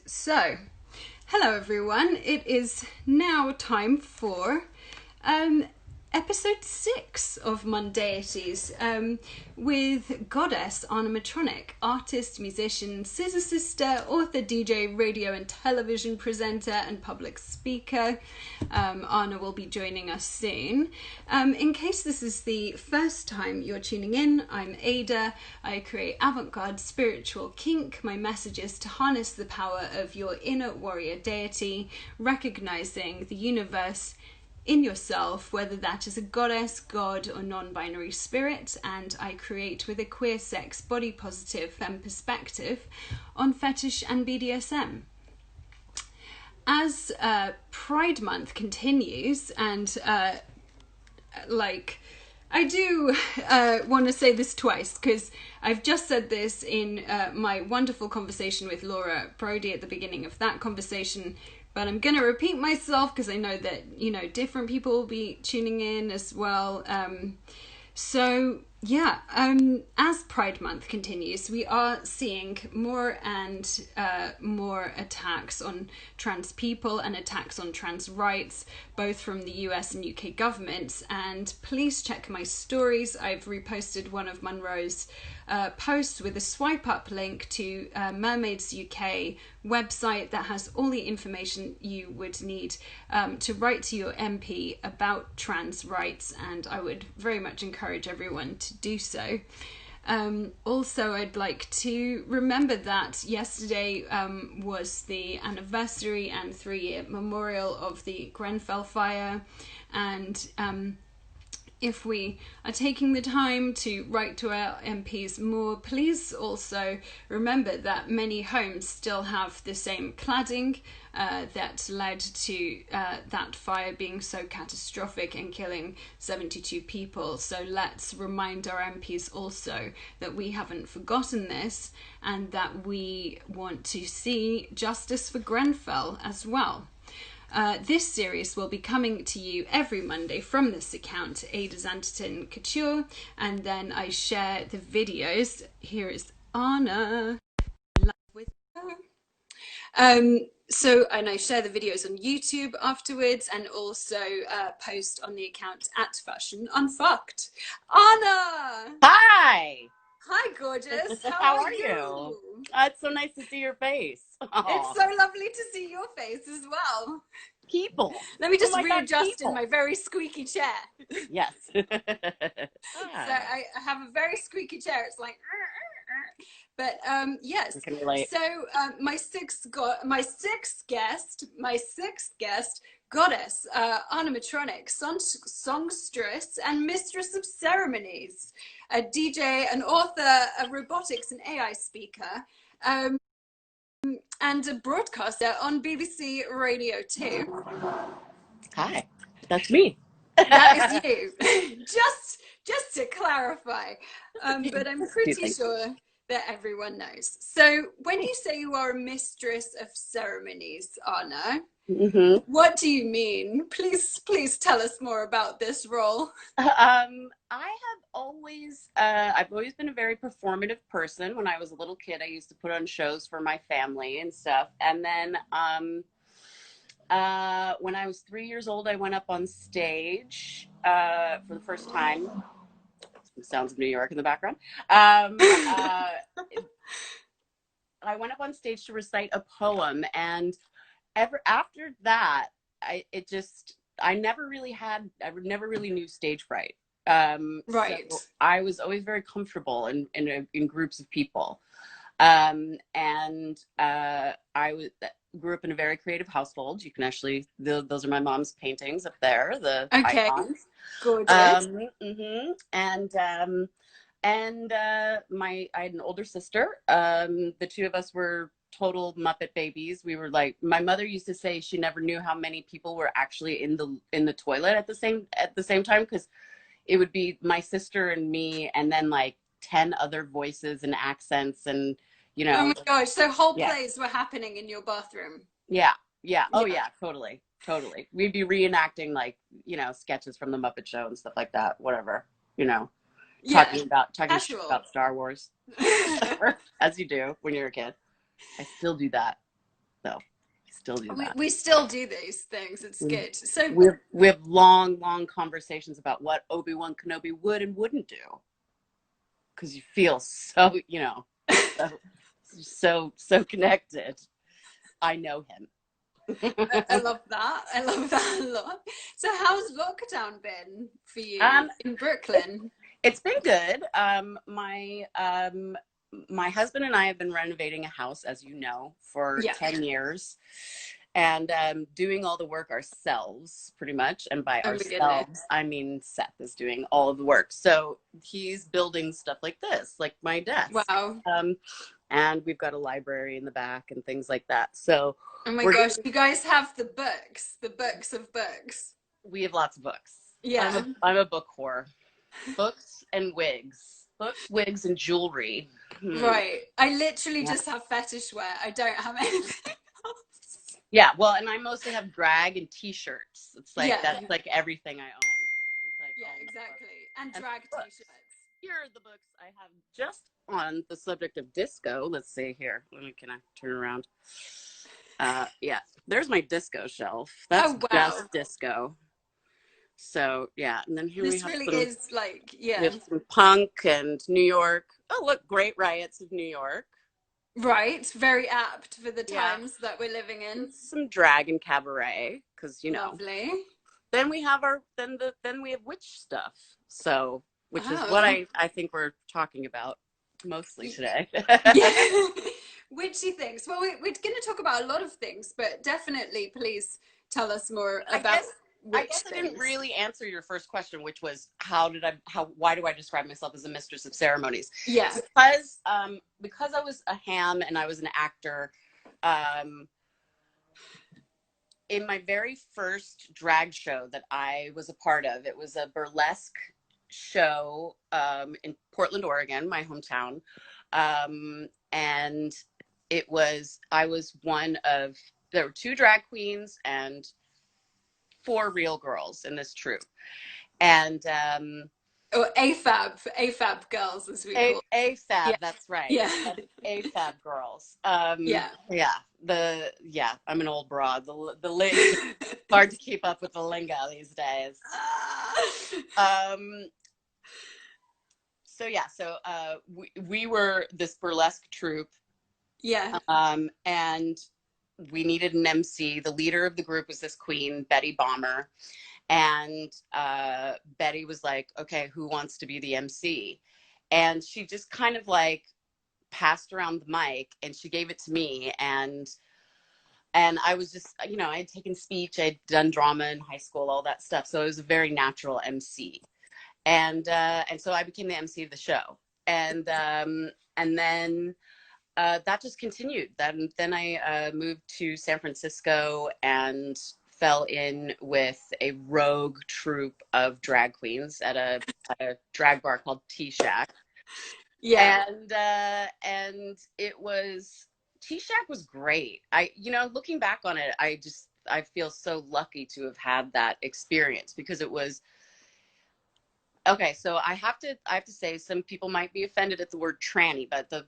So, hello everyone. It is now time for episode 6 of MonDeities with goddess Ana Matronic, artist, musician, scissor sister, author, DJ, radio and television presenter and public speaker. Ana will be joining us soon. In case this is the first time you're tuning in, I'm Ada. I create avant-garde spiritual kink. My message is to harness the power of your inner warrior deity, recognizing the universe in yourself, whether that is a goddess, god, or non-binary spirit, and I create with a queer sex, body positive, femme perspective on fetish and BDSM. As Pride Month continues, and I do want to say this twice, because I've just said this in my wonderful conversation with Laura Brody at the beginning of that conversation, but I'm going to repeat myself because I know that, you know, different people will be tuning in as well. As Pride Month continues, we are seeing more and more attacks on trans people and attacks on trans rights, both from the US and UK governments. And please check my stories. I've reposted one of Monroe's posts with a swipe up link to Mermaids UK website that has all the information you would need to write to your MP about trans rights, and I would very much encourage everyone to do so. Also, I'd like to remember that yesterday was the anniversary and 3-year memorial of the Grenfell fire, and if we are taking the time to write to our MPs more, please also remember that many homes still have the same cladding that led to that fire being so catastrophic and killing 72 people. So let's remind our MPs also that we haven't forgotten this and that we want to see justice for Grenfell as well. This series will be coming to you every Monday from this account, Ada Zanditon Couture, and then I share the videos. Here is Ana. With her. And I share the videos on YouTube afterwards, and also post on the account at Fashion Unfucked. Ana! Hi! Hi, gorgeous. How are you? It's so nice to see your face. It's so lovely to see your face as well. People. Let me just readjust in my very squeaky chair. Yes. So I have a very squeaky chair. It's like, but yes. I can relate. So my sixth guest, goddess Ana Matronic, Songstress, and Mistress of Ceremonies, a DJ, an author, a robotics and AI speaker, and a broadcaster on BBC Radio 2. Hi, that's me. That is you. just to clarify, but I'm pretty sure that everyone knows. So when you say you are a Mistress of Ceremonies, Ana, what do you mean? Please tell us more about this role. I've always been a very performative person. When I was a little kid, I used to put on shows for my family and stuff. And then when I was 3 years old, I went up on stage for the first time. Some sounds of New York in the background. I went up on stage to recite a poem, and after that, I never really knew stage fright. Right. So I was always very comfortable in groups of people. I grew up in a very creative household. You can actually, those are my mom's paintings up there, the icons. Gorgeous. I had an older sister. The two of us were total Muppet babies. We were like, my mother used to say she never knew how many people were actually in the toilet at the same time, because it would be my sister and me, and then like 10 other voices and accents, and you know. Oh my gosh! So whole plays were happening in your bathroom. Yeah. Oh yeah, totally. We'd be reenacting, like, you know, sketches from the Muppet Show and stuff like that. Whatever, you know. Talking about Star Wars, as you do when you're a kid. I still do that. So we still do that. We still do these things. It's good. So we have long conversations about what Obi-Wan Kenobi would and wouldn't do, because you feel so, you know, so connected. I know him. I love that. I love that a lot. So how's lockdown been for you in Brooklyn? It's been good. My husband and I have been renovating a house, as you know, for 10 years, and doing all the work ourselves, pretty much. And by ourselves, I mean Seth is doing all of the work. So he's building stuff like this, like my desk. Wow. And we've got a library in the back and things like that. So oh my gosh, you guys have the books of books. We have lots of books. Yeah. I'm a book whore. Books and wigs. Books, wigs, and jewelry. Right. I literally just have fetish wear. I don't have anything else. Yeah, well, and I mostly have drag and t-shirts. It's like that's like everything I own. It's like exactly. And drag t-shirts. Here are the books I have just on the subject of disco. Let's see here. Can I turn around? Yeah, there's my disco shelf. That's just disco. So yeah, and then here we have really is like we have some punk and New York. Oh look, Great Riots of New York. Right, very apt for the times that we're living in. Some drag and cabaret, because you know. Lovely. Then we have then we have witch stuff. So which is what I think we're talking about mostly today. Witchy things. Well, we're going to talk about a lot of things, but definitely, please tell us more about. I guess I didn't really answer your first question, which was why do I describe myself as a mistress of ceremonies? Yeah. Because I was a ham and I was an actor, in my very first drag show that I was a part of, it was a burlesque show in Portland, Oregon, my hometown. And I was there were 2 drag queens and 4 real girls in this troupe. And AFAB girls, as we call AFAB, that's right. Yeah. AFAB girls. Yeah, I'm an old broad. The lingo, hard to keep up with the lingo these days. We were this burlesque troupe. Yeah. And we needed an MC. The leader of the group was this queen, Betty Bomber. And Betty was like, okay, who wants to be the MC? And she just kind of like passed around the mic and she gave it to me. And I was just, you know, I had taken speech, I'd done drama in high school, all that stuff. So it was a very natural MC. And so I became the MC of the show. And then that just continued. Then I moved to San Francisco and fell in with a rogue troupe of drag queens at a drag bar called T-Shack. Yeah. And T-Shack was great. Looking back on it, I feel so lucky to have had that experience, because it was okay. So I have to say, some people might be offended at the word tranny, but the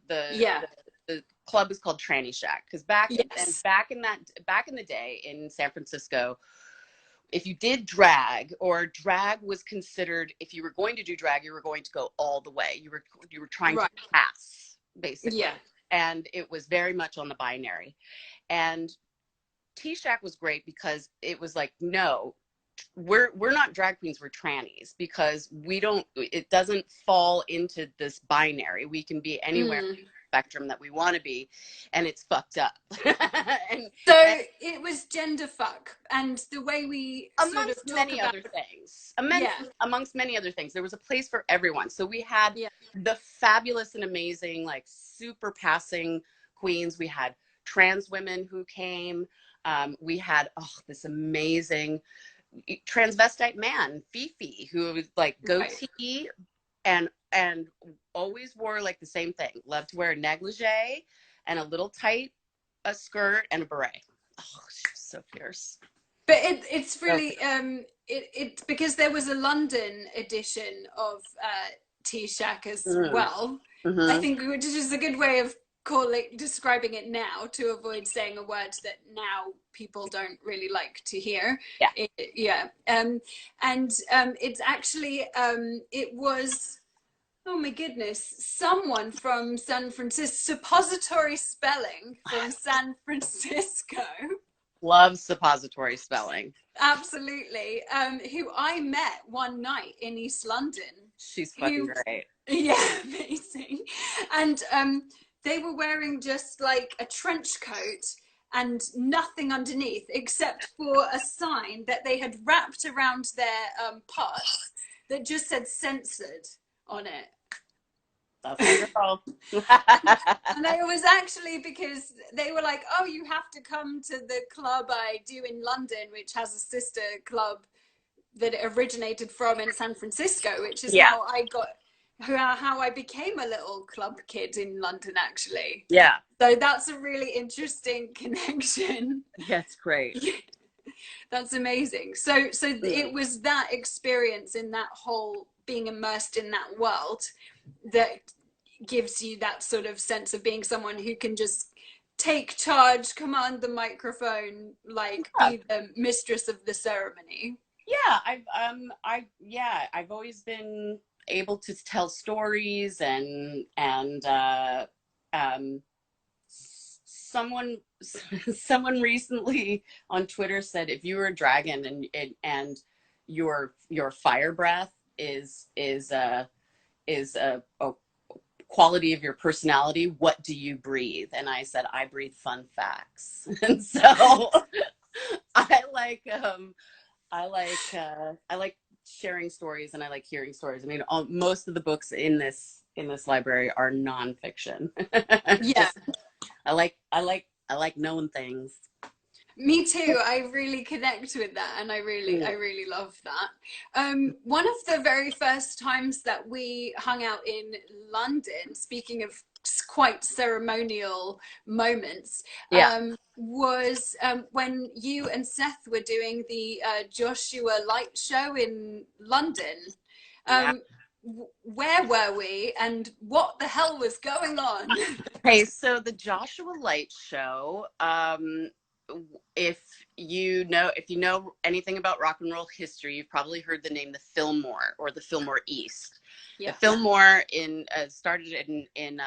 club is called Tranny Shack, because back in the day in San Francisco, if you did drag, or drag was considered, if you were going to do drag, you were going to go all the way. You were trying to pass, basically. Yeah. And it was very much on the binary. And T-Shack was great because it was like, no, we're not drag queens, we're trannies, because it doesn't fall into this binary. We can be anywhere spectrum that we want to be, and it's fucked up. It was gender fuck, and the way we amongst many other things, there was a place for everyone. So we had the fabulous and amazing, like, super passing queens. We had trans women who came. We had this amazing transvestite man, Fifi, who was like goatee and always wore like the same thing. Loved to wear a negligee and a little tight skirt and a beret. Oh, she was so fierce. But it's really it because there was a London edition of T-Shack as well. I think, which is just a good way of describing it now to avoid saying a word that now people don't really like to hear. Yeah. It's actually it was, oh my goodness, someone from San Francisco, suppository spelling from San Francisco. Love suppository spelling. Absolutely. Who I met one night in East London. She's fucking great. Yeah, amazing. And they were wearing just like a trench coat and nothing underneath except for a sign that they had wrapped around their parts that just said censored on it. That's wonderful. And it was actually because they were like, oh, you have to come to the club I do in London, which has a sister club that it originated from in San Francisco, which is how I became a little club kid in London, actually. Yeah. So that's a really interesting connection. That's great. That's amazing. So it was that experience in that whole being immersed in that world that gives you that sort of sense of being someone who can just take charge, command the microphone, like be the mistress of the ceremony. Yeah, I've always been able to tell stories and someone recently on Twitter said if you were a dragon and your fire breath is a quality of your personality, what do you breathe? And I said, I breathe fun facts. And so I like sharing stories and I like hearing stories. I mean, most of the books in this library are nonfiction. Yeah. I like knowing things. Me too. I really connect with that, and I really love that. One of the very first times that we hung out in London, speaking of quite ceremonial moments, was when you and Seth were doing the Joshua Light Show in London. Where were we, and what the hell was going on? Okay, so the Joshua Light Show, if you know anything about rock and roll history, you've probably heard the name the Fillmore or the Fillmore East. Yeah. The Fillmore started in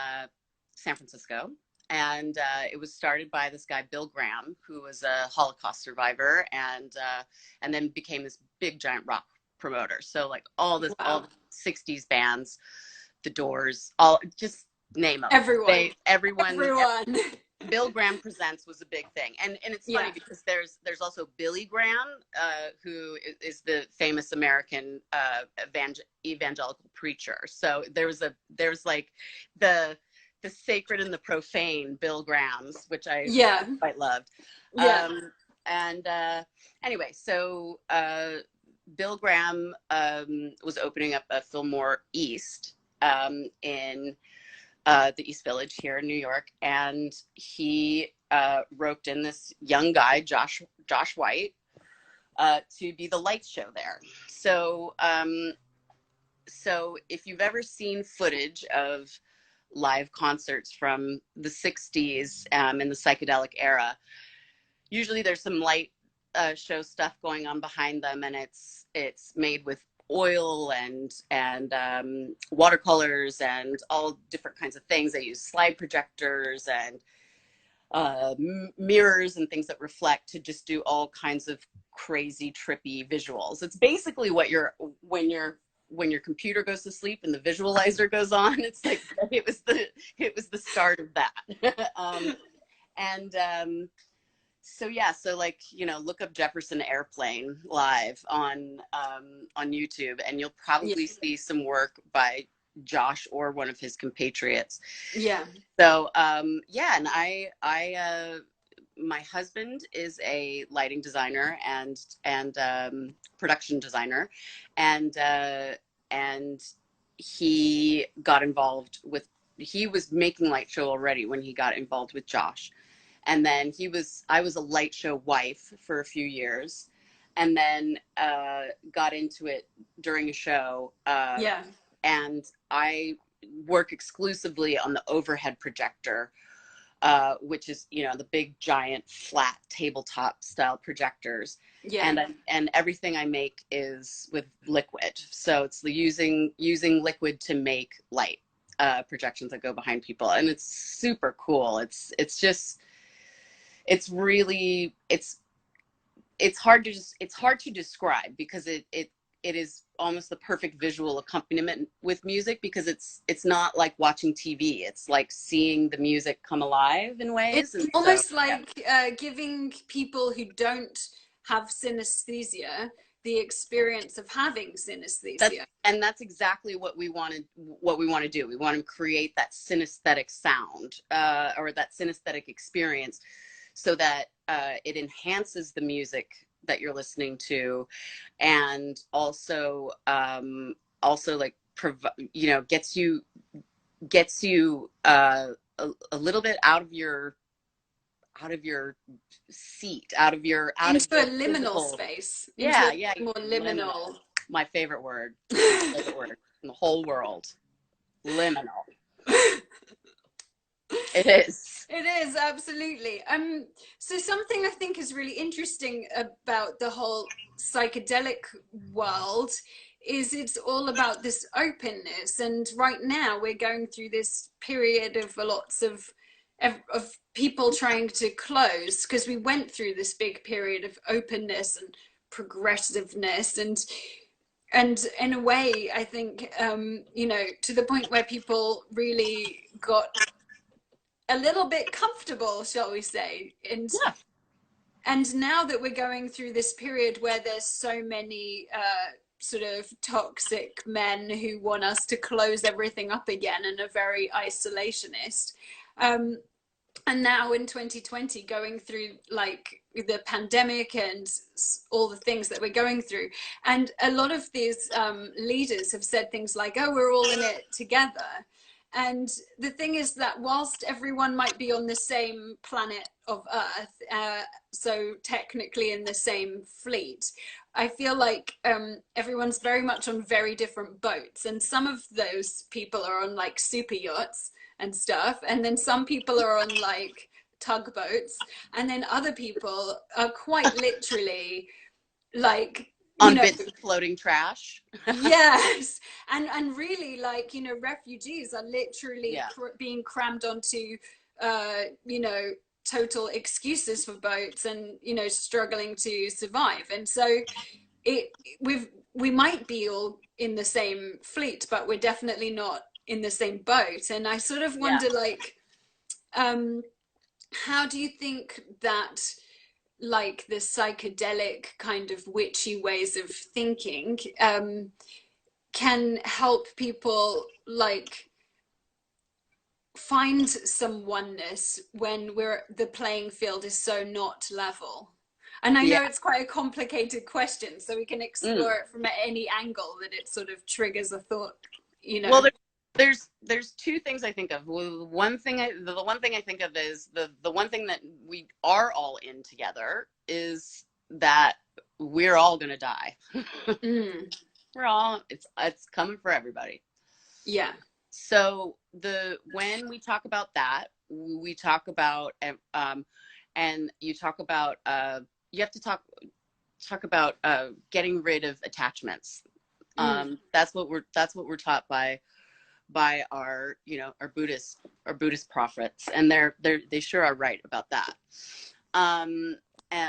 San Francisco, and it was started by this guy Bill Graham, who was a Holocaust survivor, and then became this big giant rock promoter. So like all the 60s bands, The Doors, all, just name them. Everyone. Bill Graham Presents was a big thing, and it's funny because there's also Billy Graham, who is the famous American evangelical preacher. So there's like the sacred and the profane Bill Grahams, which I quite loved. Anyway, so Bill Graham was opening up a Fillmore East in the East Village here in New York, and he roped in this young guy, Josh White, to be the light show there. So if you've ever seen footage of live concerts from the 60s in the psychedelic era, usually there's some light show stuff going on behind them, and it's made with oil and watercolors and all different kinds of things. They use slide projectors and mirrors and things that reflect to just do all kinds of crazy trippy visuals. It's basically what when your computer goes to sleep and the visualizer goes on. It's like it was the start of that. So like, look up Jefferson Airplane live on YouTube, and you'll probably see some work by Josh or one of his compatriots. Yeah. So and my husband is a lighting designer and production designer, and he got involved with. He was making light show already when he got involved with Josh. And then I was a light show wife for a few years, and then got into it during a show. And I work exclusively on the overhead projector which is, you know, the big giant flat tabletop style projectors. Yeah. And everything I make is with liquid. So it's using liquid to make light projections that go behind people. And it's super cool. It's really, it's hard to describe, because it is almost the perfect visual accompaniment with music, because it's not like watching TV. It's like seeing the music come alive in ways. It's And almost so, like giving people who don't have synesthesia the experience of having synesthesia. That's exactly what we want to do. We want to create that synesthetic sound, or that synesthetic experience, so that it enhances the music that you're listening to, and also like you know, gets you a little bit out of your seat, out of your Into a liminal physical space. Yeah, Into yeah, a more liminal. my favorite word. My favorite word in the whole world. Liminal. It is. It is, absolutely. So something I think is really interesting about the whole psychedelic world is it's all about this openness. And right now we're going through this period of lots of people trying to close, because we went through this big period of openness and progressiveness, and in a way I think you know, to the point where people really got a little bit comfortable, shall we say. And now that we're going through this period where there's so many sort of toxic men who want us to close everything up again and are very isolationist, and now in 2020 going through like the pandemic and all the things that we're going through, and a lot of these leaders have said things like, oh, we're all in it together. And the thing is that whilst everyone might be on the same planet of Earth, so technically in the same fleet, I feel like everyone's very much on very different boats. And some of those people are on like super yachts and stuff. And then some people are on like tugboats. And then other people are quite literally like, on bits of floating trash. Yes. And really, like, you know, refugees are literally being crammed onto you know, total excuses for boats, and, you know, struggling to survive. And so we might be all in the same fleet, but we're definitely not in the same boat. And I sort of wonder, like, how do you think that, like, the psychedelic kind of witchy ways of thinking can help people like find some oneness when the playing field is so not level? And I know it's quite a complicated question, so we can explore it from any angle that it sort of triggers a thought, you know. Well, there's two things I think of. The one thing I think of is the one thing that we are all in together is that we're all gonna die. We're all, it's coming for everybody. Yeah. So when we talk about that, we talk about and you talk about you have to talk about getting rid of attachments. That's what we're taught by our, you know, our Buddhist prophets, and they sure are right about that.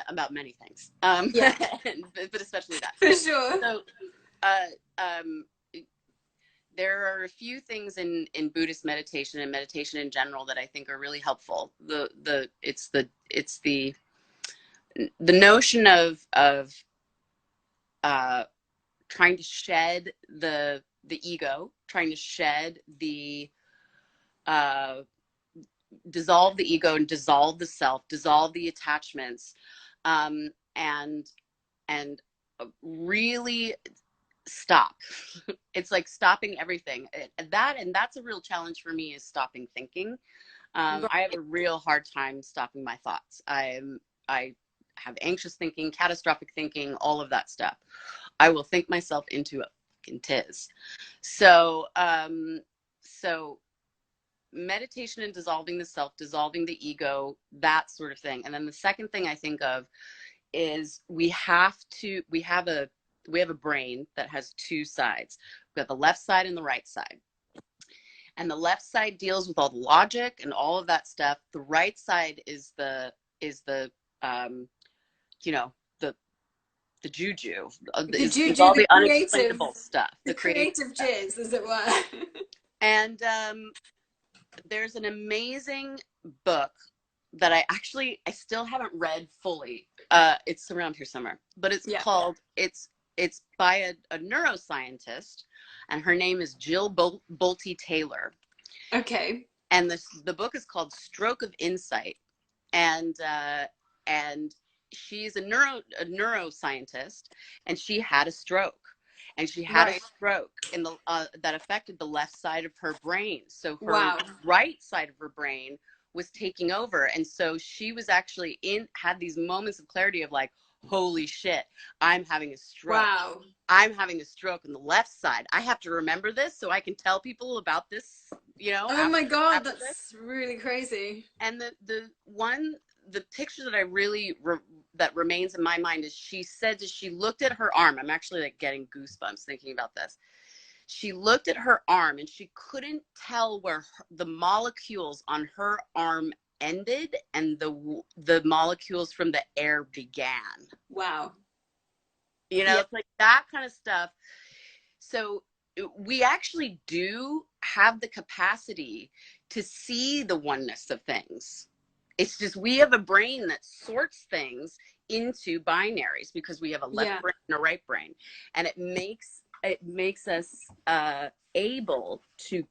About many things. But especially that. For sure. So there are a few things in Buddhist meditation and meditation in general that I think are really helpful. It's the notion of trying to shed the ego, trying to shed dissolve the ego and dissolve the self, dissolve the attachments, and really stop. It's like stopping everything. That's a real challenge for me, is stopping thinking. I have a real hard time stopping my thoughts. I have anxious thinking, catastrophic thinking, all of that stuff. I will think myself into a fucking tiz. So meditation and dissolving the self, dissolving the ego, that sort of thing. And then the second thing I think of is we have a brain that has two sides. We've got the left side and the right side. And the left side deals with all the logic and all of that stuff. The right side is the you know, the juju, is all the unexplainable stuff, the creative jizz, as it were. And there's an amazing book that I still haven't read fully. It's around here somewhere, but it's called, it's by a neuroscientist, and her name is Jill Bolte Taylor. Okay. And the book is called Stroke of Insight, and she's a neuroscientist, and she had a stroke. And she had a stroke in the that affected the left side of her brain. So her right side of her brain was taking over. And so she was actually had these moments of clarity of like, holy shit, I'm having a stroke. Wow. I'm having a stroke on the left side. I have to remember this so I can tell people about this, you know. Oh my God, that's really crazy. And the picture that I really that remains in my mind is she said that she looked at her arm. I'm actually like getting goosebumps thinking about this. She looked at her arm and she couldn't tell where the molecules on her arm ended and the molecules from the air began. Wow. You know, it's like that kind of stuff. So we actually do have the capacity to see the oneness of things. It's just we have a brain that sorts things into binaries because we have a left brain and a right brain, and it makes us able to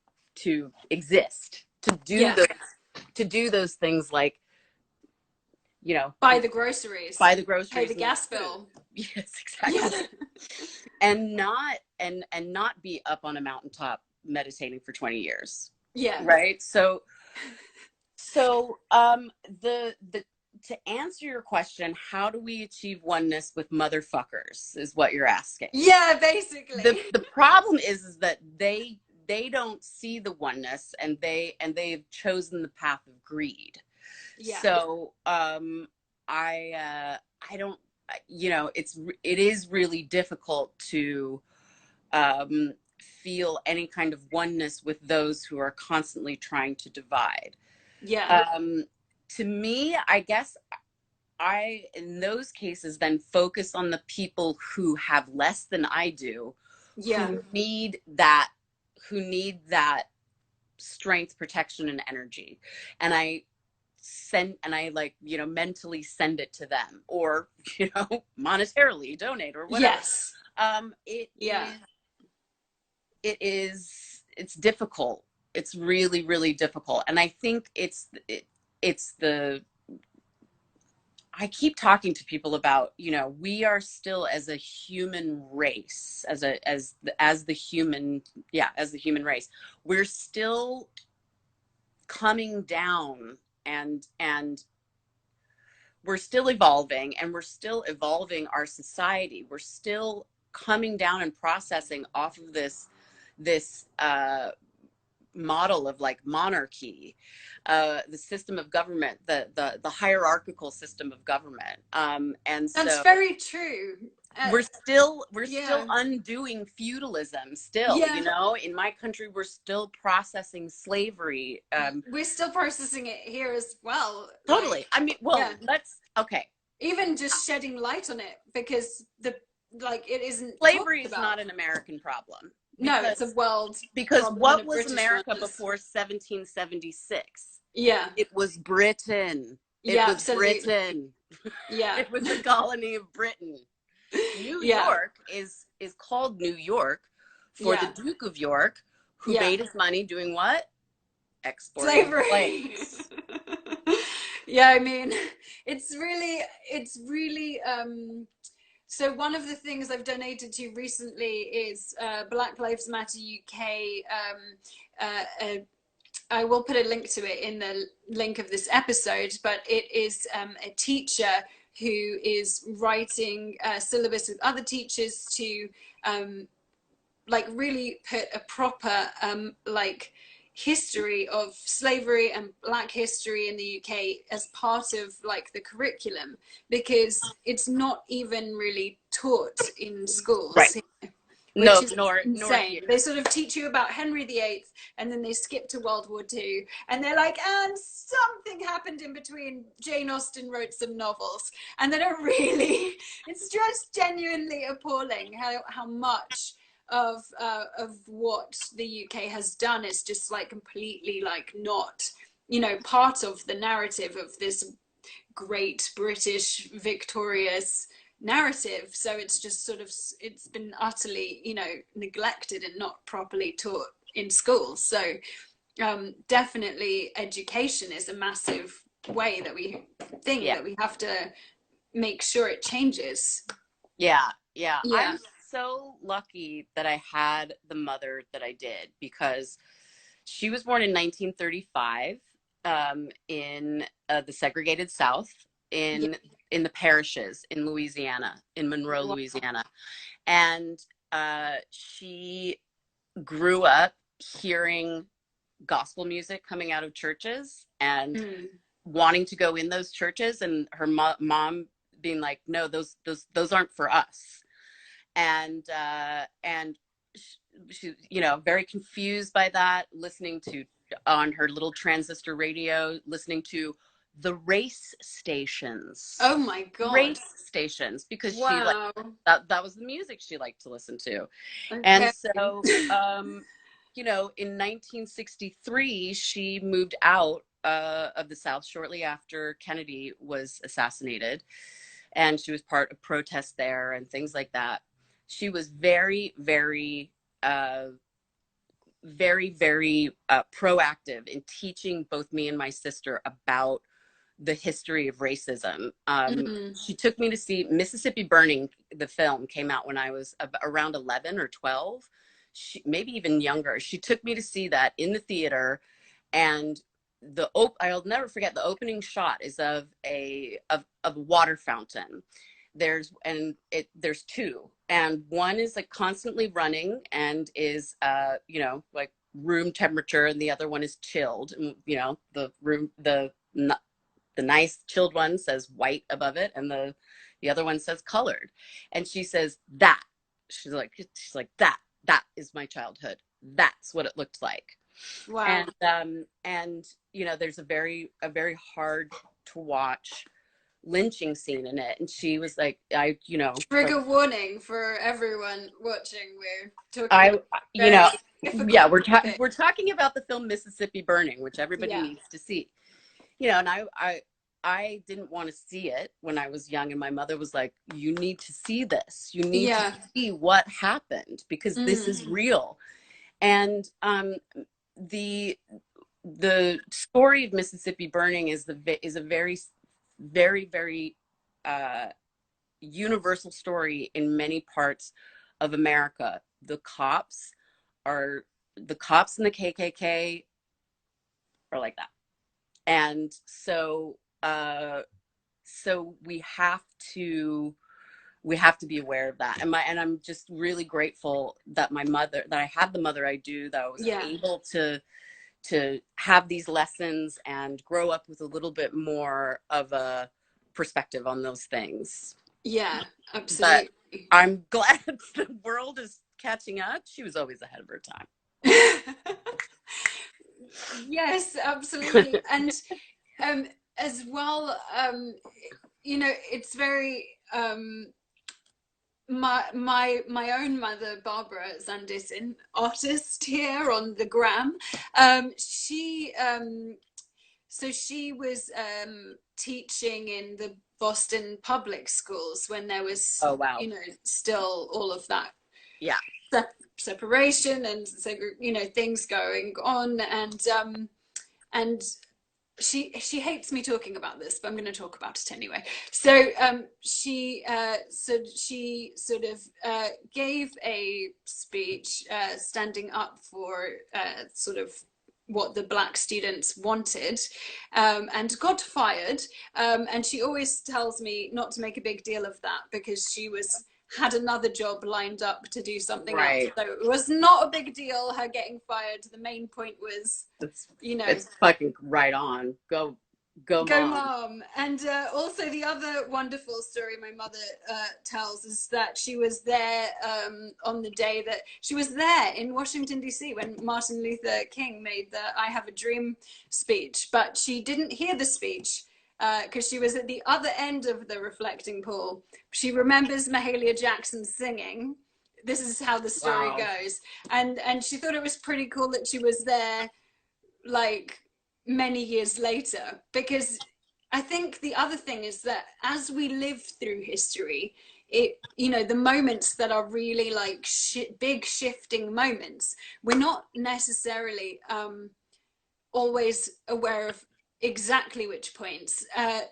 exist, to do those things like, you know, buy the groceries, pay the gas bill. Yes, exactly. And not be up on a mountaintop meditating for 20 years. Yeah. Right. So to answer your question, how do we achieve oneness with motherfuckers is what you're asking. Yeah, basically. The problem is that they don't see the oneness, and they've chosen the path of greed. Yeah. So I don't, you know, it is really difficult to feel any kind of oneness with those who are constantly trying to divide. Yeah. To me, I guess I, in those cases, then focus on the people who have less than I do, who need that strength, protection, and energy. And I like, you know, mentally send it to them, or, you know, monetarily donate or whatever. Yes. It's difficult. It's really, really difficult. And I think I keep talking to people about, you know, we are still, as a human race, as the human race, we're still coming down, and we're still evolving, and we're still evolving our society. We're still coming down and processing off of this model of like monarchy, the system of government, the hierarchical system of government, and that's very true. We're still undoing feudalism still. You know, in my country we're still processing slavery. We're still processing it here as well. Totally. Like, I mean, well, even just shedding light on it, because it isn't, slavery is not an American problem. No, it's a world. Because what was America before 1776? Yeah. It was Britain. It was absolutely. Britain. Yeah. It was a colony of Britain. New York is called New York for the Duke of York, who made his money doing what? Exporting slaves. Yeah, I mean, it's really so one of the things I've donated to recently is Black Lives Matter UK. I will put a link to it in the link of this episode, but it is a teacher who is writing a syllabus with other teachers to like really put a proper like history of slavery and Black history in the UK as part of like the curriculum, because it's not even really taught in Right. schools, which No, is nor insane. here. They sort of teach you about Henry VIII, and then they skip to World War II, and they're like, and something happened in between. Jane Austen wrote some novels, and they don't really. It's just genuinely appalling how much of what the UK has done is just like completely like not, you know, part of the narrative of this great British victorious narrative. So it's just sort of, it's been utterly, you know, neglected and not properly taught in schools. So definitely education is a massive way that we think that we have to make sure it changes. Yeah. Yeah. I'm so lucky that I had the mother that I did, because she was born in 1935 in the segregated South, in the parishes in Louisiana, in Monroe, Louisiana. And she grew up hearing gospel music coming out of churches and wanting to go in those churches, and her mom being like, no, those aren't for us. And she, you know, very confused by that, listening to, on her little transistor radio, listening to the race stations. Oh my God. Race stations, because she like that was the music she liked to listen to. Okay. And so you know, in 1963 she moved out of the South shortly after Kennedy was assassinated, and she was part of protests there and things like that. She was very proactive in teaching both me and my sister about the history of racism. She took me to see Mississippi Burning. The film came out when I was around 11 or 12, maybe even younger. She took me to see that in the theater, and I'll never forget, the opening shot is of a water fountain. There's two, and one is like constantly running and is you know, like room temperature, and the other one is chilled, and you know, the nice chilled one says white above it, and the other one says colored. And she says that, she's like that is my childhood. That's what it looked like. Wow. And you know, there's a very hard to watch lynching scene in it, and she was like, you know, trigger like, warning for everyone watching. We're talking you know, yeah, we're talking about the film Mississippi Burning, which everybody needs to see. You know, and I didn't want to see it when I was young, and my mother was like, you need to see this. You need to see what happened, because this is real. And the story of Mississippi Burning is a very universal story in many parts of America. The cops and the KKK are like that. And so we have to be aware of that. And I'm just really grateful that I had the mother I do, that I was able to have these lessons and grow up with a little bit more of a perspective on those things. Yeah, absolutely. But I'm glad the world is catching up. She was always ahead of her time. Yes, absolutely. And as well, you know, it's very my own mother, Barbara Zanditon, artist here on the gram, she was teaching in the Boston public schools when there was you know, still all of that separation and you know, things going on. And she hates me talking about this, but I'm going to talk about it anyway. So she sort of gave a speech standing up for sort of what the Black students wanted, and got fired. And she always tells me not to make a big deal of that, because she was had another job lined up to do something else. Right. So it was not a big deal, her getting fired. The main point was, you know, it's fucking right on. Go mom. And also the other wonderful story my mother tells is that she was there on the day that she was there in Washington DC when Martin Luther King made the I Have a Dream speech, but she didn't hear the speech because she was at the other end of the reflecting pool. She remembers Mahalia Jackson singing. This is how the story goes. And she thought it was pretty cool that she was there, like, many years later, because I think the other thing is that as we live through history, it, you know, the moments that are really like big shifting moments, we're not necessarily always aware of exactly which points.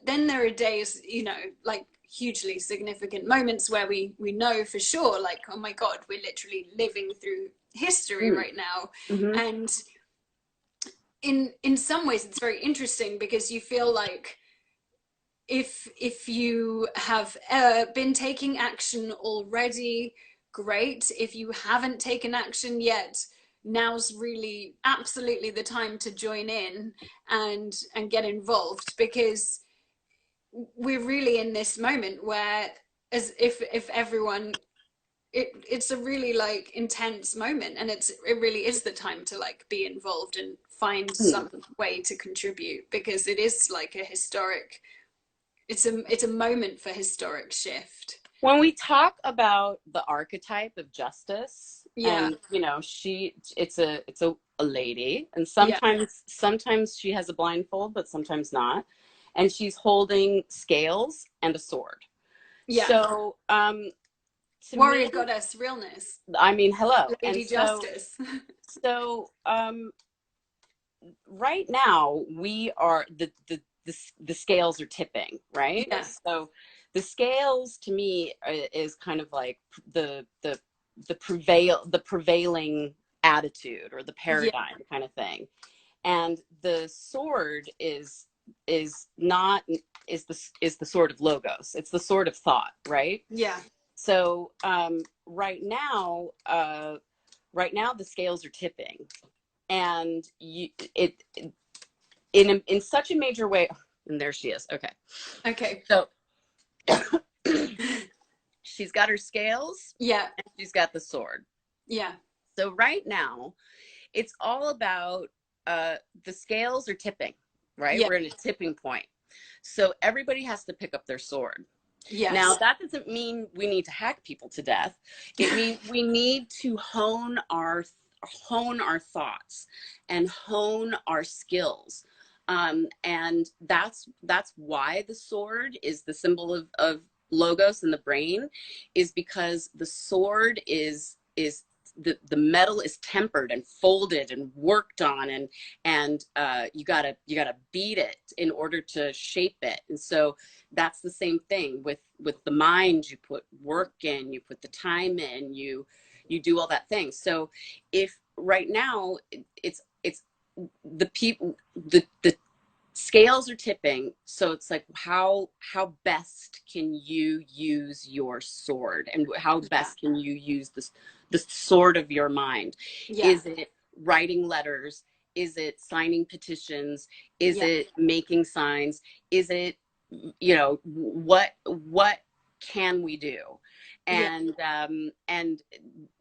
Then there are days, you know, like hugely significant moments where we know for sure, like, oh my God, we're literally living through history right now. And in some ways it's very interesting because you feel like if you have been taking action already, great. If you haven't taken action yet, now's really absolutely the time to join in and get involved, because we're really in this moment where, as if everyone, it's a really like intense moment, and it really is the time to like be involved and find some way to contribute, because it is like a historic, it's a moment for historic shift. When we talk about the archetype of justice, Yeah. and you know, it's a lady, and sometimes she has a blindfold, but sometimes not, and she's holding scales and a sword. Yeah. So warrior goddess realness. I mean, hello. Lady and justice. So right now we are the scales are tipping, right? Yeah. So the scales to me is kind of like the prevailing attitude or the paradigm kind of thing. And the sword is the sword of logos. It's the sword of thought, right? Yeah. So right now the scales are tipping, and in such a major way. And there she is. Okay. So she's got her scales. Yeah. And she's got the sword. Yeah. So right now, it's all about the scales are tipping, right? Yeah. We're in a tipping point. So everybody has to pick up their sword. Yes. Now, that doesn't mean we need to hack people to death. It means we need to hone our thoughts and hone our skills. And that's why the sword is the symbol of logos in the brain, is because the sword is the metal is tempered and folded and worked on, and you gotta beat it in order to shape it. And so that's the same thing with the mind. You put work in, you put the time in, you do all that thing. So if right now it's the people, the scales are tipping, so it's like how best can you use your sword, and how best can you use the sword of your mind? Is it writing letters? Is it signing petitions? Is it making signs? Is it, you know, what can we do? And and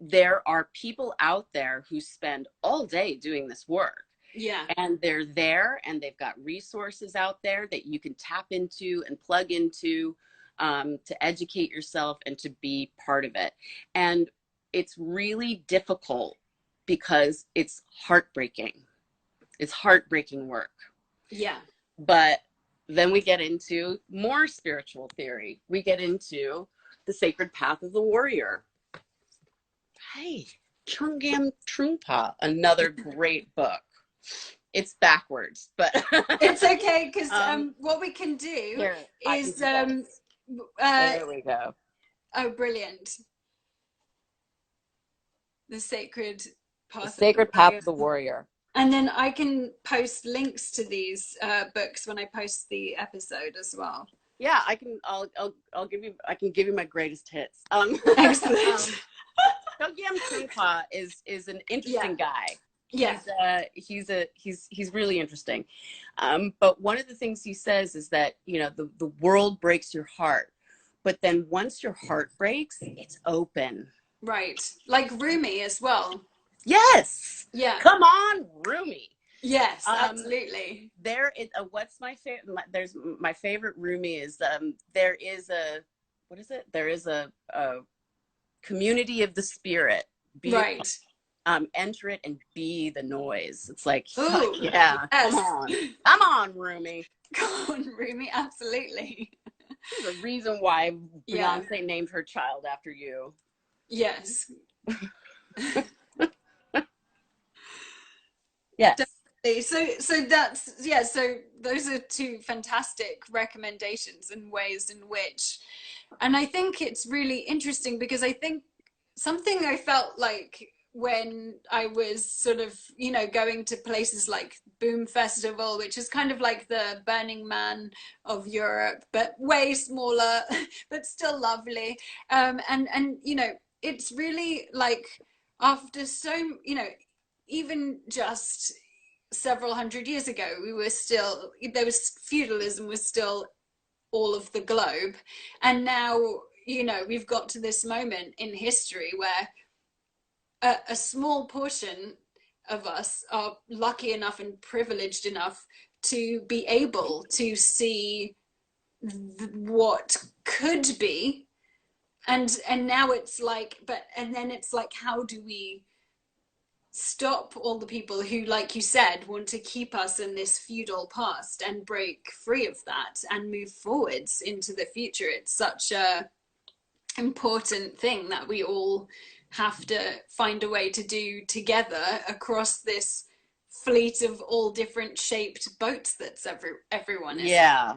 there are people out there who spend all day doing this work. Yeah. And they're there, and they've got resources out there that you can tap into and plug into to educate yourself and to be part of it. And it's really difficult because it's heartbreaking. It's heartbreaking work. Yeah. But then we get into more spiritual theory. We get into the sacred path of the warrior. Hey, Chungam Trungpa, another great book. It's backwards, but it's okay, because what we can do is there we go. Oh, brilliant. The sacred path of the warrior. And then I can post links to these books when I post the episode as well. Yeah, I can. I'll give you. I can give you my greatest hits. Excellent. Chogyam Trungpa is an interesting guy. Yeah. He's really interesting. But one of the things he says is that, you know, the world breaks your heart, but then once your heart breaks, it's open. Right. Like Rumi as well. Yes. Yeah. Come on, Rumi. Yes, absolutely. There is a, what's my favorite? There's my favorite Rumi is there is a, what is it? There is a community of the spirit. Right. Enter it and be the noise. It's like, ooh, yeah, yes. come on, Rumi. Come on, Rumi, absolutely. There's a reason why Beyonce named her child after you. Yes. Yes. Definitely. So that's, yeah, so those are two fantastic recommendations and ways in which, and I think it's really interesting because I think something I felt like when I was sort of, you know, going to places like Boom Festival, which is kind of like the Burning Man of Europe, but way smaller, but still lovely. And you know, it's really like after so, you know, even just several hundred years ago, we were still, there was feudalism was still all of the globe, and now, you know, we've got to this moment in history where a small portion of us are lucky enough and privileged enough to be able to see what could be, and now it's like, but and then it's like, how do we stop all the people who, like you said, want to keep us in this feudal past and break free of that and move forwards into the future? It's such a important thing that we all have to find a way to do together across this fleet of all different shaped boats that's everyone is. Yeah.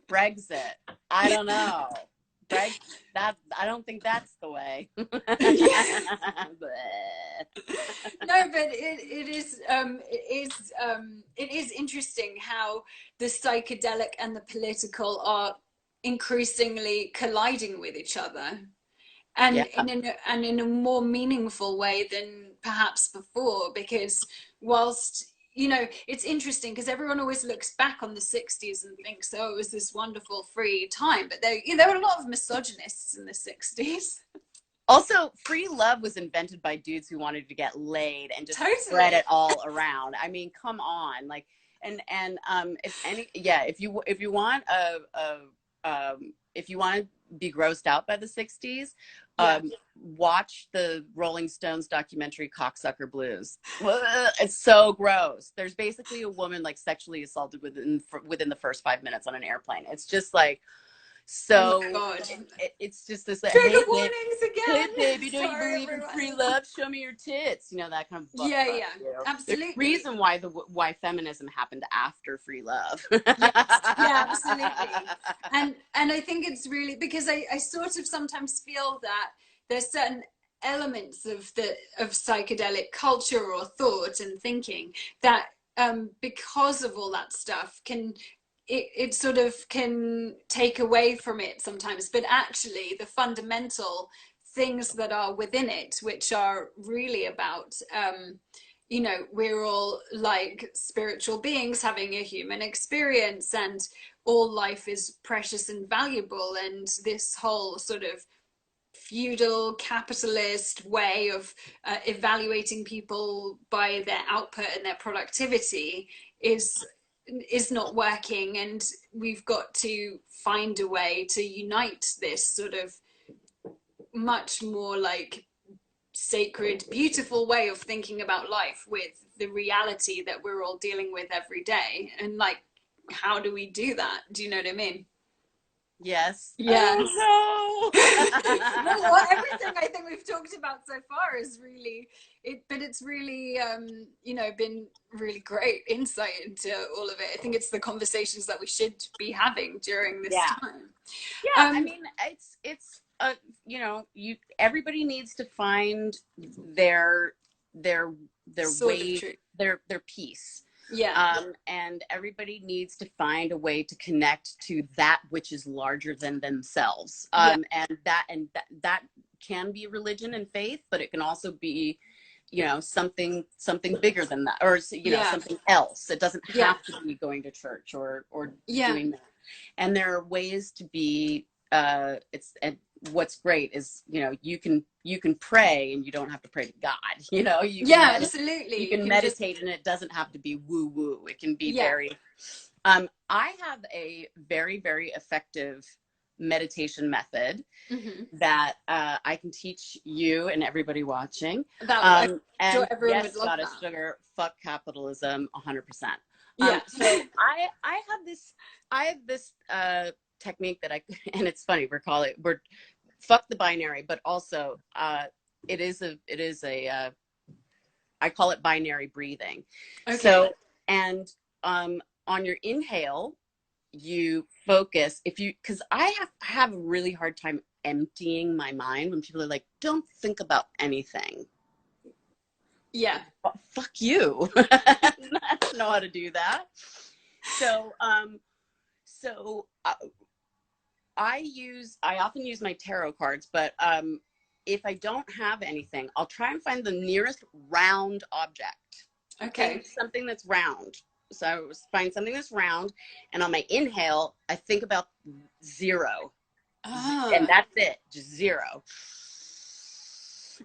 Brexit. I don't know. That I don't think that's the way. No, but it is interesting how the psychedelic and the political are increasingly colliding with each other, and in a more meaningful way than perhaps before, because whilst, you know, it's interesting because everyone always looks back on the 60s and thinks, oh, it was this wonderful free time, but there, you know, there were a lot of misogynists in the 60s. Also, free love was invented by dudes who wanted to get laid and just spread it all around. I mean, come on, like, and if you want if you want to be grossed out by the 60s, watch the Rolling Stones documentary Cocksucker Blues. It's so gross. There's basically a woman like sexually assaulted within the first 5 minutes on an airplane. It's just like, so it's just this like, trigger warnings again. Hey baby, don't you believe in free love? Show me your tits. You know, that kind of absolutely. There's a reason why feminism happened after free love. Absolutely. And I think it's really because I sort of sometimes feel that there's certain elements of psychedelic culture or thought and thinking that because of all that stuff it sort of can take away from it sometimes, but actually the fundamental things that are within it, which are really about, you know, we're all like spiritual beings having a human experience, and all life is precious and valuable, and this whole sort of feudal capitalist way of evaluating people by their output and their productivity is not working, and we've got to find a way to unite this sort of much more like sacred, beautiful way of thinking about life with the reality that we're all dealing with every day. And like, how do we do that? Do you know what I mean? Yes. Oh, no. Well, everything I think we've talked about so far is really but it's really you know, been really great insight into all of it. I think it's the conversations that we should be having during this time. I mean, it's you know, everybody needs to find their way, their peace. And everybody needs to find a way to connect to that which is larger than themselves. And that can be religion and faith, but it can also be, you know, something bigger than that, or, you know, something else. It doesn't have to be going to church or doing that. And there are ways to be, and what's great is, you know, you can pray and you don't have to pray to God, you know, absolutely. You can meditate and it doesn't have to be woo woo. It can be very, I have a very, very effective meditation method that I can teach you and everybody watching. And everyone yes, would love Goddess that. Sugar, fuck capitalism, 100%. So I have this technique that and it's funny, we're fuck the binary, but also it is a I call it binary breathing. Okay. So, and on your inhale, you focus, because I have a really hard time emptying my mind when people are like, don't think about anything. Yeah. Well, fuck you. I don't know how to do that. So, I often use my tarot cards, but if I don't have anything, I'll try and find the nearest round object. Okay. Think something that's round. So I find something that's round, and on my inhale, I think about 0. And that's it, just 0.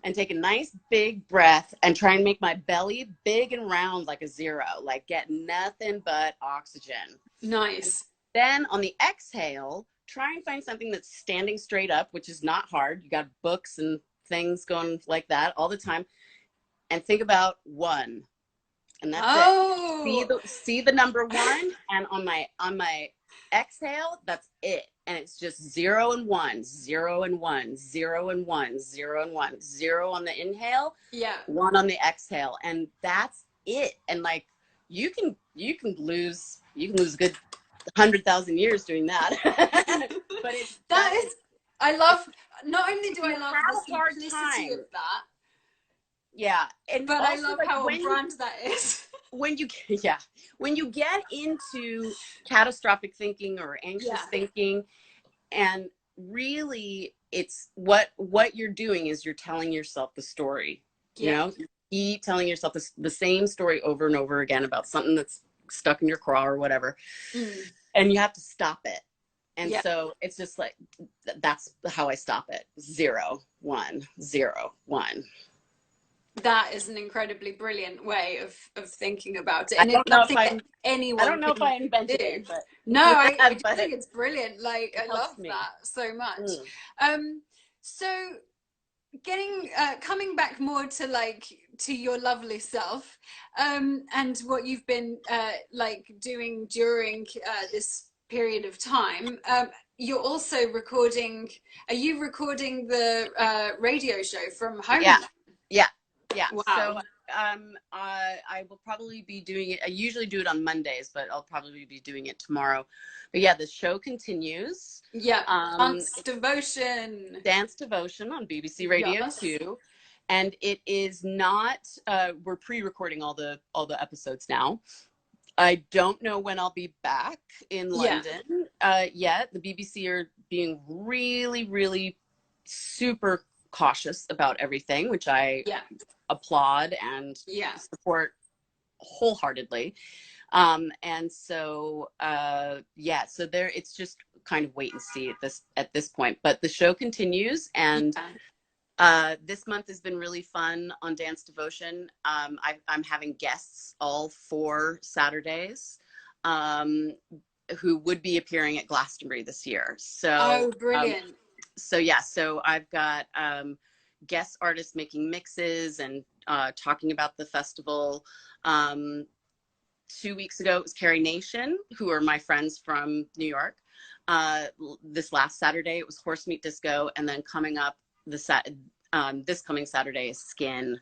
And take a nice big breath and try and make my belly big and round like a 0, like get nothing but oxygen. Nice. And then on the exhale, try and find something that's standing straight up, which is not hard. You got books and things going like that all the time. And think about 1. And that's it. See the number 1, and on my exhale, that's it. And it's just 0 and 1, 0 and 1, 0 and 1, 0 and 1, 0 on the inhale, 1 on the exhale, and that's it. And like you can lose a good 100,000 years doing that. But I love. Not only do I love the simplicity of that. Yeah, but I love how on brand that is. When you get into catastrophic thinking or anxious thinking, and really it's what you're doing is you're telling yourself the story. You know, you keep telling yourself the same story over and over again about something that's stuck in your craw or whatever, and you have to stop it. And so it's just like, that's how I stop it. 0, 1, 0, 1. That is an incredibly brilliant way of thinking about it. And it's something that anyone I don't know if I invented it, but no, I just think it's brilliant. Like, I love that so much. So coming back more to your lovely self, and what you've been doing during this period of time. You're also recording. Are you recording the radio show from home? Yeah. Wow. So I will probably be doing it. I usually do it on Mondays, but I'll probably be doing it tomorrow. But yeah, the show continues. Yeah. Dance Devotion on BBC Radio 2. And it is not, we're pre-recording all the episodes now. I don't know when I'll be back in London yet. The BBC are being really, really super cautious about everything, which I applaud and support wholeheartedly. And so so there, it's just kind of wait and see at this point. But the show continues, and this month has been really fun on Dance Devotion. I'm having guests all 4 Saturdays who would be appearing at Glastonbury this year. So brilliant. So I've got guest artists making mixes and talking about the festival. 2 weeks ago, it was Carrie Nation, who are my friends from New York. This last Saturday, it was Horse Meat Disco, and then coming up this coming Saturday is Skin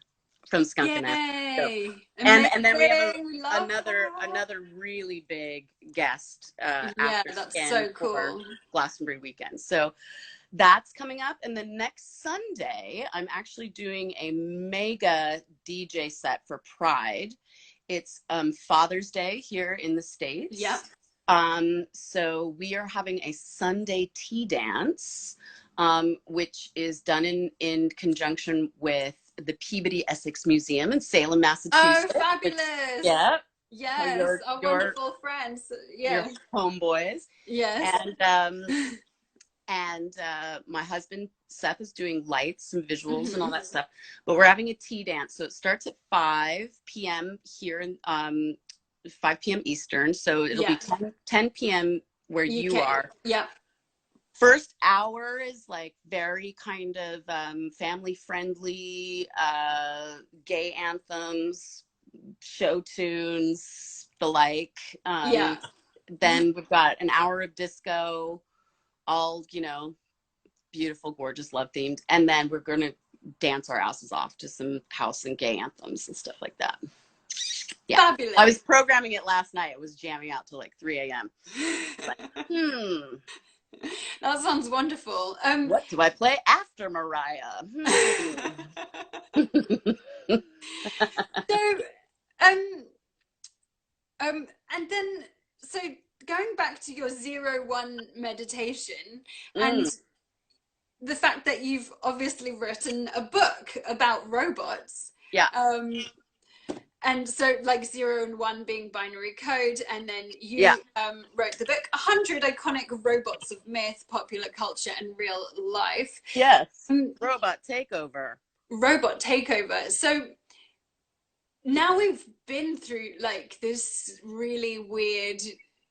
from Skunkiness. So, and then we have another really big guest after that's Skin so for cool. Glastonbury weekend. So that's coming up. And then next Sunday, I'm actually doing a mega DJ set for Pride. it's Father's Day here in the States. Yep. So we are having a Sunday tea dance, which is done in conjunction with the Peabody Essex Museum in Salem, Massachusetts. Oh, fabulous. Which, yeah. Yes, our wonderful friends. Yeah. Your homeboys. Yes. And my husband Seth is doing lights and visuals and all that stuff. But we're having a tea dance. So it starts at 5 p.m. here in 5 p.m. Eastern. So it'll be 10 p.m. where you are. Yeah. First hour is like very kind of family friendly, gay anthems, show tunes, the like. Then we've got an hour of disco, all, you know, beautiful, gorgeous, love themed. And then we're going to dance our asses off to some house and gay anthems and stuff like that. Yeah. Fabulous. I was programming it last night. It was jamming out till like 3 a.m. That sounds wonderful. What do I play after Mariah? So, and then, so going back to your 0-1 meditation and the fact that you've obviously written a book about robots. Yeah. And so like 0 and 1 being binary code, and then you wrote the book 100 Iconic Robots of Myth, Popular Culture and Real Life. Yes. Robot Takeover. Robot Takeover. So now we've been through like this really weird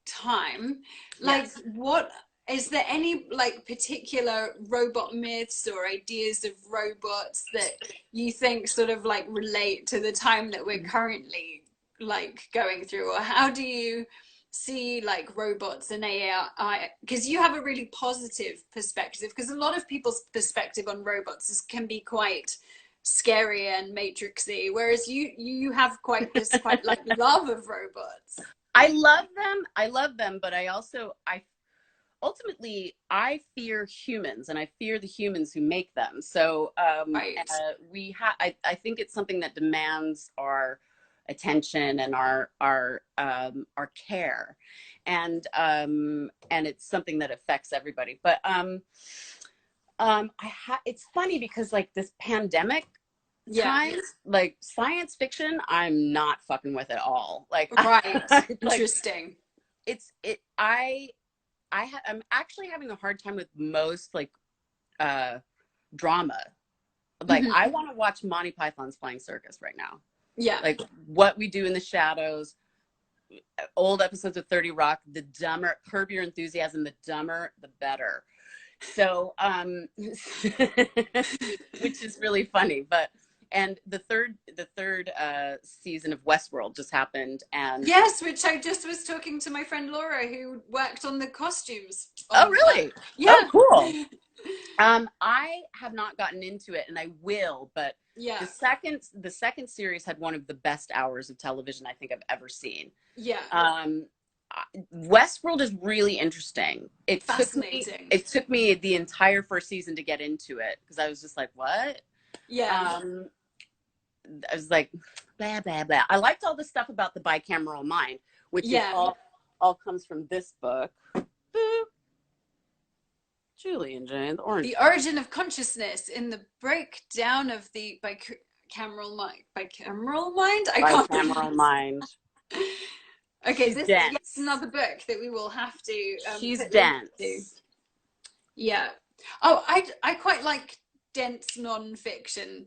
time. Like, what is there any like particular robot myths or ideas of robots that you think sort of like relate to the time that we're currently like going through, or how do you see like robots and AI? Because you have a really positive perspective, because a lot of people's perspective on robots can be quite scary and matrixy, whereas you have quite this quite like love of robots. I love them, but I ultimately fear humans, and I fear the humans who make them. So I think it's something that demands our attention and our care, and it's something that affects everybody. But it's funny because like this pandemic times, like science fiction, I'm not fucking with at all. Like, right. Interesting. I'm actually having a hard time with most like drama. Like I want to watch Monty Python's Flying Circus right now. Yeah. Like What We Do in the Shadows, old episodes of 30 Rock, the dumber, Curb Your Enthusiasm, the dumber, the better. So, which is really funny, but. And the third season of Westworld just happened, and yes, which I just was talking to my friend Laura, who worked on the costumes. Oh, really? Yeah. Oh, cool. I have not gotten into it, and I will. But the second series had one of the best hours of television I think I've ever seen. Yeah. Westworld is really interesting. Fascinating. It took me the entire first season to get into it because I was just like, what? Yeah. I was like, blah, blah, blah. I liked all the stuff about the bicameral mind, which is all comes from this book. Boop. Julie and Jane, the Orange. The Origin of Consciousness in the Breakdown of the Bicameral Mind. Bicameral Mind? Bicameral Mind. Okay, this is another book that we will have to she's dense. Yeah. Oh, I quite like dense non-fiction.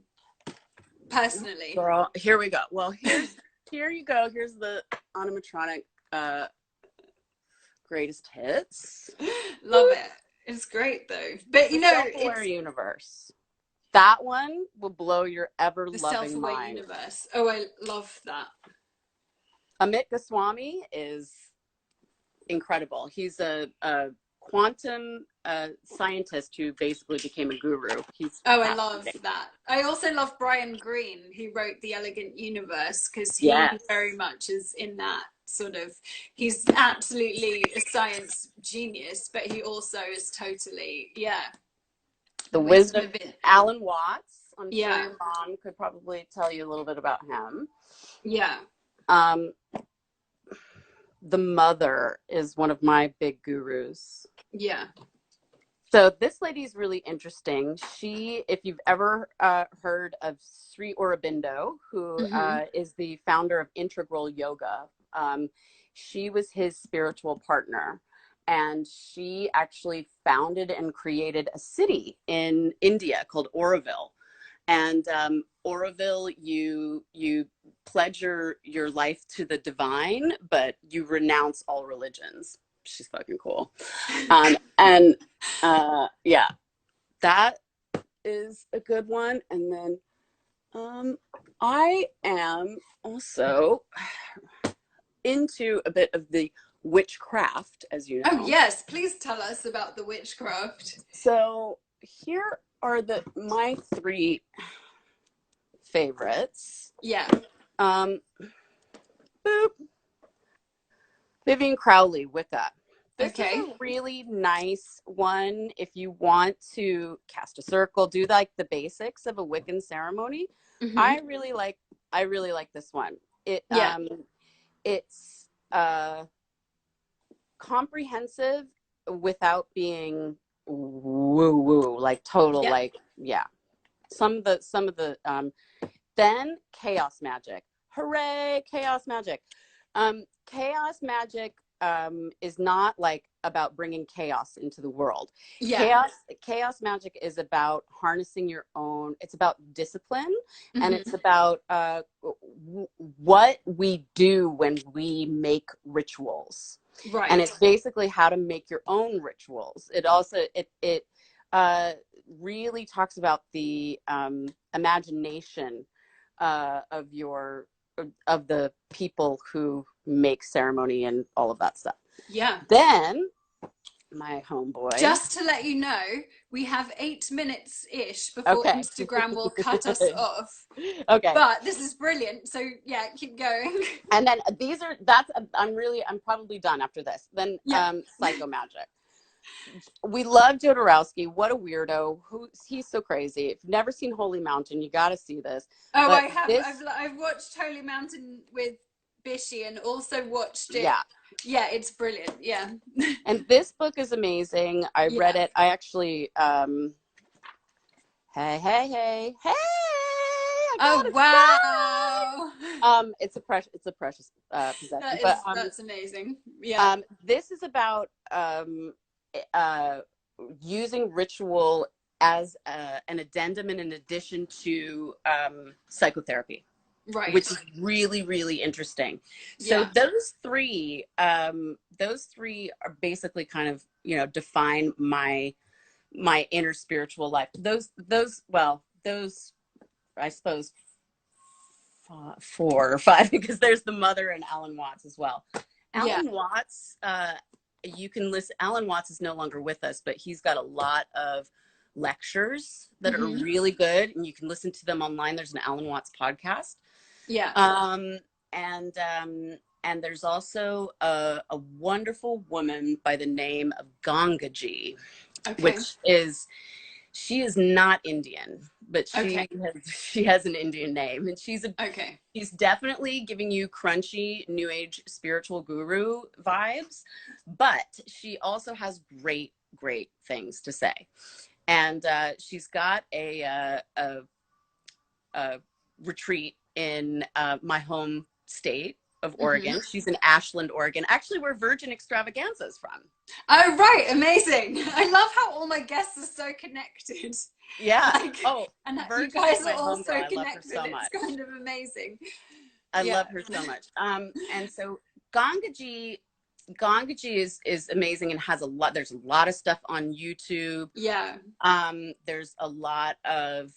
Personally, girl, here we go. Well, here you go. Here's the Ana Matronic greatest hits. Love it. It's great though. But you know, Self-Aware Universe. That one will blow your ever-loving Self-Aware mind. Universe. Oh, I love that. Amit Goswami is incredible. He's a quantum scientist who basically became a guru. I love that. I also love Brian Greene, who wrote The Elegant Universe, because he very much is in that sort of, he's absolutely a science genius, but he also is totally, the wisdom of Alan Watts. I'm sure your mom could probably tell you a little bit about him. Yeah. Um, the mother is one of my big gurus. Yeah. So this lady's really interesting. She, if you've ever heard of Sri Aurobindo, who is the founder of Integral Yoga, she was his spiritual partner. And she actually founded and created a city in India called Auroville. And Auroville, you pledge your life to the divine, but you renounce all religions. She's fucking cool. And yeah, that is a good one. And then I am also into a bit of the witchcraft, as you know. Oh yes, please tell us about the witchcraft. So here are my 3 favorites. Yeah. Boop. Vivianne Crowley, Wicca. This is a really nice one if you want to cast a circle, do like the basics of a Wiccan ceremony. I really like this one. It's comprehensive without being woo woo, like total like some of the then chaos magic. Hooray, chaos magic. Chaos magic is not like about bringing chaos into the world. Chaos magic is about harnessing your own, it's about discipline, and it's about what we do when we make rituals. Right. And it's basically how to make your own rituals. It also it really talks about the imagination of the people who make ceremony and all of that stuff. Yeah. Then my homeboy. Just to let you know, we have 8 minutes-ish before Instagram will cut us off. Okay. But this is brilliant. So yeah, keep going. And then I'm probably done after this. Then psycho magic. We love Jodorowsky. What a weirdo! He's so crazy. If you've never seen Holy Mountain, you got to see this. Oh, but I have. I've watched Holy Mountain with Bishi and also watched it. Yeah, it's brilliant. Yeah. And this book is amazing. I read it. I actually. Hey! Oh wow! It's a precious possession. That's amazing. Yeah. This is about using ritual as an addendum and an addition to psychotherapy, right? Which is really, really interesting. So those three are basically kind of define my inner spiritual life. Those I suppose 4 or 5 because there's the mother and Alan Watts as well. Alan Watts, you can listen. Alan Watts is no longer with us, but he's got a lot of lectures that are really good, and you can listen to them online. There's an Alan Watts podcast. Yeah. And there's also a wonderful woman by the name of Gangaji, which is. She is not Indian, but she has an Indian name, and she's definitely giving you crunchy New Age spiritual guru vibes, but she also has great things to say, and she's got a retreat in my home state of Oregon. She's in Ashland, Oregon. Actually, where Virgin Extravaganza is from. Oh, right. Amazing. I love how all my guests are so connected. Yeah. And you guys are all so connected. It's kind of amazing. I love her so much. And so Gangaji is amazing and has there's a lot of stuff on YouTube. Yeah. There's a lot of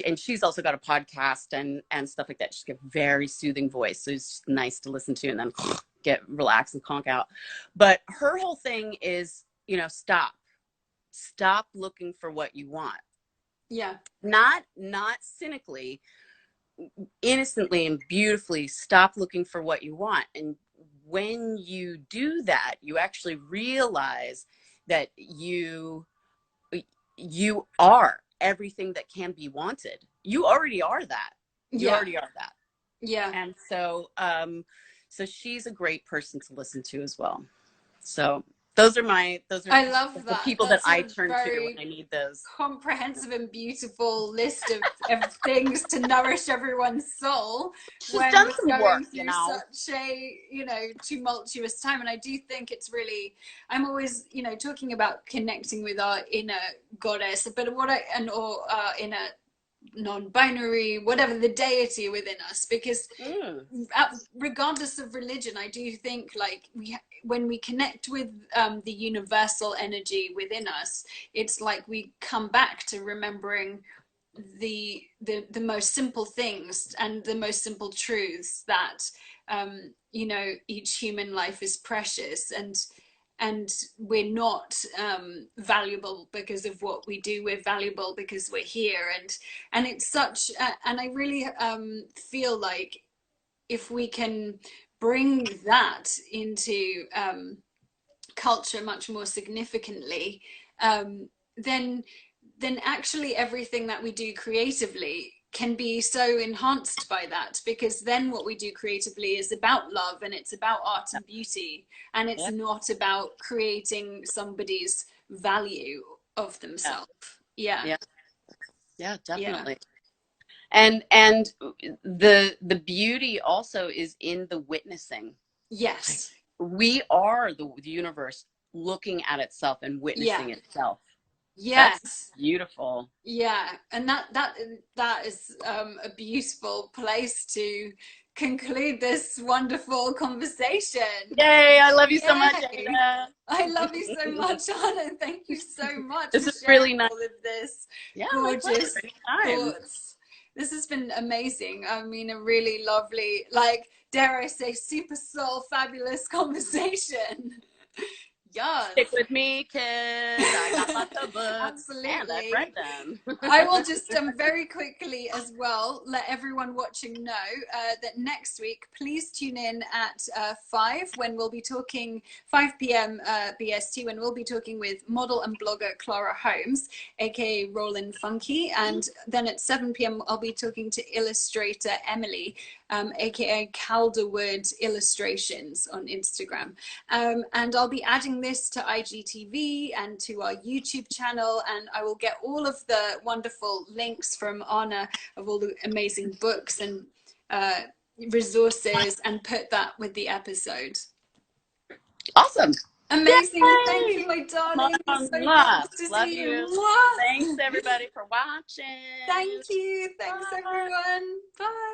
and she's also got a podcast and stuff like that. She's got a very soothing voice, so it's nice to listen to and then get relaxed and conk out. But her whole thing is, stop looking for what you want. Yeah. Not cynically, innocently and beautifully stop looking for what you want. And when you do that, you actually realize that you are everything that can be wanted. You already are that. You already are that. Yeah. And so so she's a great person to listen to as well. So those are I love the that. people that That's I a turn to when very I need those. comprehensive and beautiful list of things to nourish everyone's soul She's when done we're some work, going you through know. such a, tumultuous time. And I do think it's really, I'm always, talking about connecting with our inner goddess, but or inner non-binary, whatever, the deity within us, because regardless of religion, I do think like when we connect with the universal energy within us, it's like we come back to remembering the most simple things and the most simple truths that each human life is precious, and we're not valuable because of what we do. We're valuable because we're here, and it's such and I really feel like if we can bring that into culture much more significantly, then actually everything that we do creatively can be so enhanced by that, because then what we do creatively is about love, and it's about art and beauty, and it's Yeah. not about creating somebody's value of Yeah. themselves. Yeah. Yeah. Yeah, Yeah. definitely. And the beauty also is in the witnessing. Like, Yes. we are the universe looking at itself and Yeah. witnessing itself. That's Yes. beautiful. Yeah, and that is a beautiful place to conclude this wonderful conversation. Yay, I love you so much, Yay! Ada. I love you so much, Anna. Thank you so much This for is sharing really nice. all of this Yeah, my pleasure. gorgeous Anytime. thoughts. This has been amazing. I mean, a really lovely, like, dare I say, super soul fabulous conversation. Yes. Stick with me, kids. I got lots of books and I've read Absolutely. them. I will just very quickly as well let everyone watching know that next week, please tune in at 5 when we'll be talking, 5 p.m. BST, when we'll be talking with model and blogger Clara Holmes, aka Roland Funky. And then at 7 p.m., I'll be talking to illustrator Emily, aka Calderwood Illustrations on Instagram. And I'll be adding this to IGTV and to our YouTube channel, and I will get all of the wonderful links from Anna of all the amazing books and resources, and put that with the episode. Awesome. Amazing. Yay! Thank you, my darling. So Mwah. gorgeous to Love see you. you. Mwah. Thanks, everybody, for watching. Thank you. Thanks, Bye. everyone. Bye.